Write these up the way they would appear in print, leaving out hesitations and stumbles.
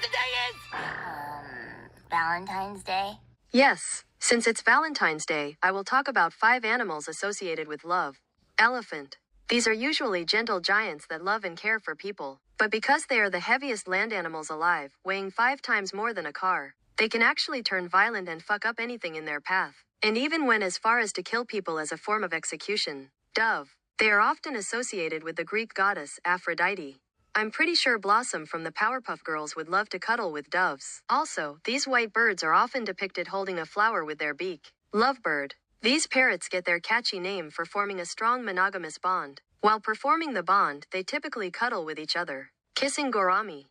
what the day is? Valentine's Day? Yes, since it's Valentine's Day, I will talk about 5 animals associated with love. Elephant. These are usually gentle giants that love and care for people. But because they are the heaviest land animals alive, weighing 5 times more than a car, they can actually turn violent and fuck up anything in their path. And even went as far as to kill people as a form of execution. Dove. They are often associated with the Greek goddess Aphrodite. I'm pretty sure Blossom from the Powerpuff Girls would love to cuddle with doves. Also, these white birds are often depicted holding a flower with their beak. Lovebird. These parrots get their catchy name for forming a strong monogamous bond. While performing the bond, they typically cuddle with each other. Kissing gourami.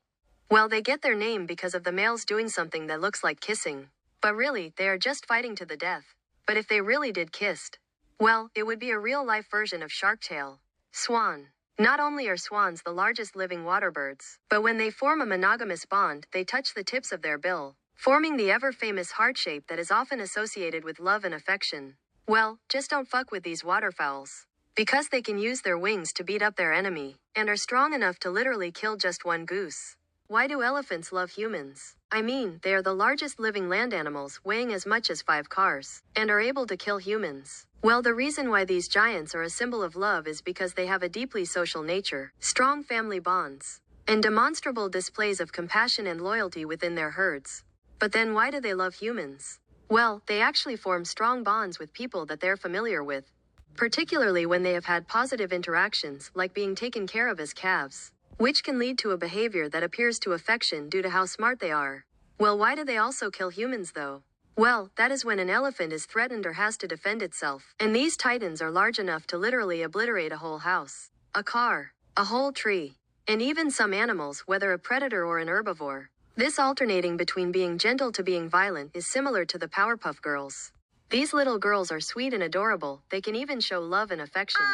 Well, they get their name because of the males doing something that looks like kissing. But really, they are just fighting to the death. But if they really did kissed, well, it would be a real-life version of Shark Tale. Swan. Not only are swans the largest living water birds, but when they form a monogamous bond, they touch the tips of their bill, forming the ever-famous heart shape that is often associated with love and affection. Well, just don't fuck with these waterfowls. Because they can use their wings to beat up their enemy, and are strong enough to literally kill just one goose. Why do elephants love humans? I mean, they are the largest living land animals, weighing as much as 5 cars, and are able to kill humans. Well, the reason why these giants are a symbol of love is because they have a deeply social nature, strong family bonds, and demonstrable displays of compassion and loyalty within their herds. But then why do they love humans? Well, they actually form strong bonds with people that they're familiar with, particularly when they have had positive interactions, like being taken care of as calves, which can lead to a behavior that appears to affection due to how smart they are. Well, why do they also kill humans though? Well, that is when an elephant is threatened or has to defend itself, and these titans are large enough to literally obliterate a whole house, a car, a whole tree, and even some animals, whether a predator or an herbivore. This alternating between being gentle to being violent is similar to the Powerpuff Girls. These little girls are sweet and adorable, they can even show love and affection.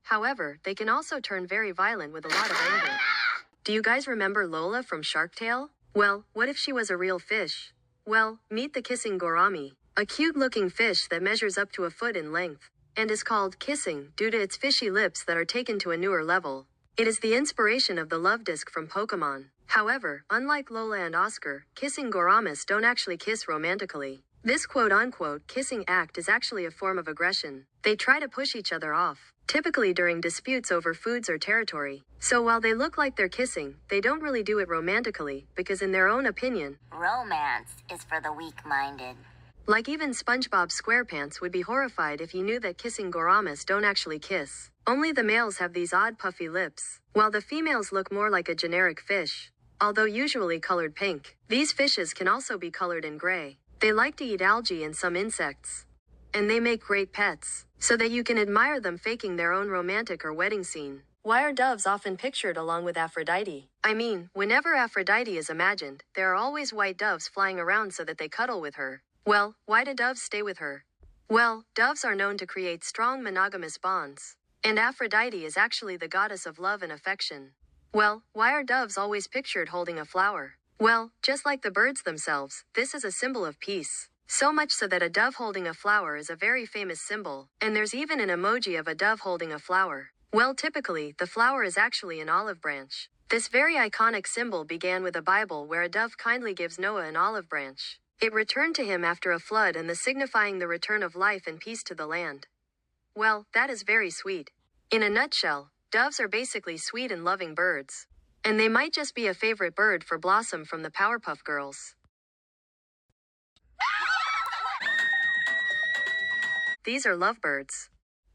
However, they can also turn very violent with a lot of anger. Do you guys remember Lola from Shark Tale? Well, what if she was a real fish? Well, meet the kissing gourami, a cute-looking fish that measures up to a foot in length, and is called kissing due to its fishy lips that are taken to a newer level. It is the inspiration of the love disc from Pokemon. However, unlike Lola and Oscar, kissing gouramis don't actually kiss romantically. This quote-unquote kissing act is actually a form of aggression. They try to push each other off, typically during disputes over foods or territory. So while they look like they're kissing, they don't really do it romantically, because in their own opinion, Romance is for the weak-minded. Like even SpongeBob SquarePants would be horrified if he knew that kissing gouramis don't actually kiss. Only the males have these odd puffy lips, while the females look more like a generic fish, although usually colored pink. These fishes can also be colored in gray. They like to eat algae and some insects. And they make great pets, so that you can admire them faking their own romantic or wedding scene. Why are doves often pictured along with Aphrodite? I mean, whenever Aphrodite is imagined, there are always white doves flying around so that they cuddle with her. Well, why do doves stay with her? Well, doves are known to create strong monogamous bonds. And Aphrodite is actually the goddess of love and affection. Well, why are doves always pictured holding a flower? Well, just like the birds themselves, this is a symbol of peace. So much so that a dove holding a flower is a very famous symbol, and there's even an emoji of a dove holding a flower. Well, typically, the flower is actually an olive branch. This very iconic symbol began with a Bible where a dove kindly gives Noah an olive branch. It returned to him after a flood and signifying the return of life and peace to the land. Well, that is very sweet. In a nutshell, doves are basically sweet and loving birds. And they might just be a favorite bird for Blossom from the Powerpuff Girls. These are lovebirds.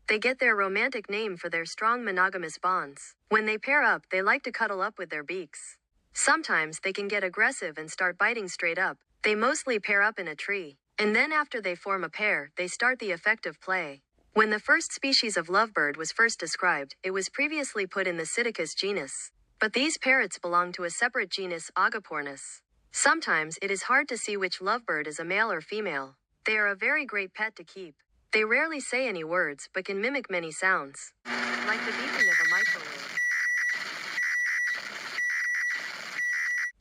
They get their romantic name for their strong monogamous bonds. When they pair up, they like to cuddle up with their beaks. Sometimes they can get aggressive and start biting straight up. They mostly pair up in a tree. And then after they form a pair, they start the effective play. When the first species of lovebird was first described, it was previously put in the Psittacus genus. But these parrots belong to a separate genus, Agapornis. Sometimes it is hard to see which lovebird is a male or female. They are a very great pet to keep. They rarely say any words, but can mimic many sounds, like the beeping of a microwave.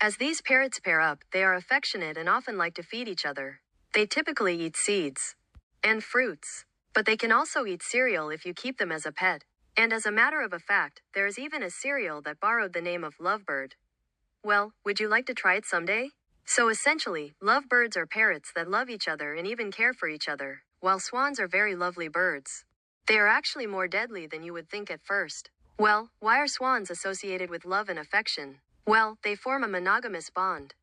As these parrots pair up, they are affectionate and often like to feed each other. They typically eat seeds and fruits, but they can also eat cereal if you keep them as a pet. And as a matter of fact, there is even a cereal that borrowed the name of Lovebird. Well, would you like to try it someday? So essentially, lovebirds are parrots that love each other and even care for each other, while swans are very lovely birds. They are actually more deadly than you would think at first. Well, why are swans associated with love and affection? Well, they form a monogamous bond,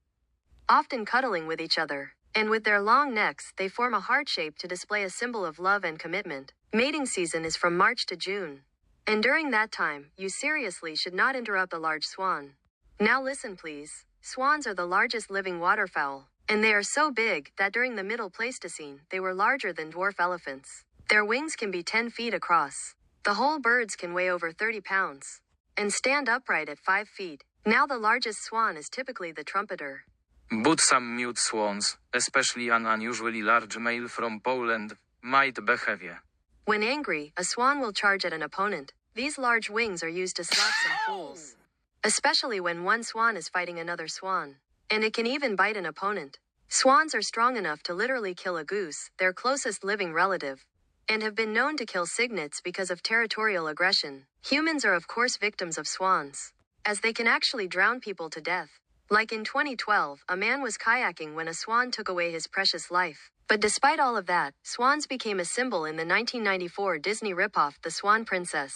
often cuddling with each other. And with their long necks, they form a heart shape to display a symbol of love and commitment. Mating season is from March to June. And during that time, you seriously should not interrupt a large swan. Now listen please. Swans are the largest living waterfowl, and they are so big that during the Middle Pleistocene, they were larger than dwarf elephants. Their wings can be 10 feet across. The whole birds can weigh over 30 pounds and stand upright at 5 feet. Now the largest swan is typically the trumpeter. But some mute swans, especially an unusually large male from Poland, might behave. When angry, a swan will charge at an opponent. These large wings are used to slap some fools, especially when one swan is fighting another swan. And it can even bite an opponent. Swans are strong enough to literally kill a goose, their closest living relative, and have been known to kill cygnets because of territorial aggression. Humans are of course victims of swans, as they can actually drown people to death. Like in 2012, a man was kayaking when a swan took away his precious life. But despite all of that, swans became a symbol in the 1994 Disney ripoff The Swan Princess.